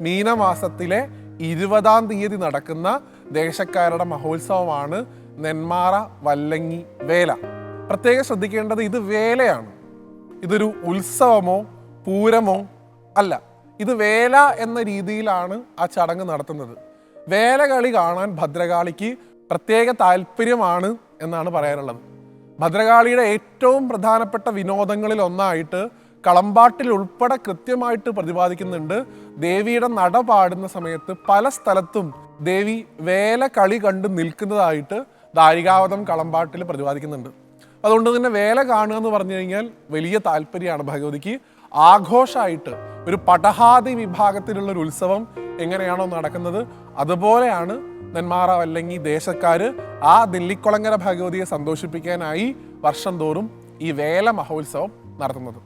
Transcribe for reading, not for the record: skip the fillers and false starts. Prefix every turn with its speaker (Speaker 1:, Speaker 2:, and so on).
Speaker 1: മീനമാസത്തിലെ 20-ാം തീയതി നടക്കുന്ന ദേശക്കാരുടെ മഹോത്സവമാണ് നെന്മാറ വല്ലങ്ങി വേല. പ്രത്യേകം ശ്രദ്ധിക്കേണ്ടത് ഇത് വേലയാണ്. ഇതൊരു ഉത്സവമോ പൂരമോ അല്ല. ഇത് വേല എന്ന രീതിയിലാണ് ആ ചടങ്ങ് നടത്തുന്നത്. വേലകളി കാണാൻ ഭദ്രകാളിക്ക് പ്രത്യേക താല്പര്യമാണ് എന്നാണ് പറയാനുള്ളത്. ഭദ്രകാളിയുടെ ഏറ്റവും പ്രധാനപ്പെട്ട വിനോദങ്ങളിൽ ഒന്നായിട്ട് കളമ്പാട്ടിൽ ഉൾപ്പെടെ കൃത്യമായിട്ട് പ്രതിപാദിക്കുന്നുണ്ട്. ദേവിയുടെ നട പാടുന്ന സമയത്ത് പല സ്ഥലത്തും ദേവി വേല കളി കണ്ട് നിൽക്കുന്നതായിട്ട് ദാരികാവതം കളമ്പാട്ടിൽ പ്രതിപാദിക്കുന്നുണ്ട്. അതുകൊണ്ട് തന്നെ വേല കാണുക എന്ന് പറഞ്ഞു കഴിഞ്ഞാൽ വലിയ താല്പര്യമാണ് ഭഗവതിക്ക്. ആഘോഷമായിട്ട് ഒരു പടഹാദി വിഭാഗത്തിലുള്ള ഒരു ഉത്സവം എങ്ങനെയാണോ നടക്കുന്നത് അതുപോലെയാണ് നെന്മാറ വല്ലങ്ങി ദേശക്കാര് ആ നെല്ലിക്കുളങ്ങര ഭഗവതിയെ സന്തോഷിപ്പിക്കാനായി വർഷം തോറും ഈ വേല മഹോത്സവം നടത്തുന്നത്.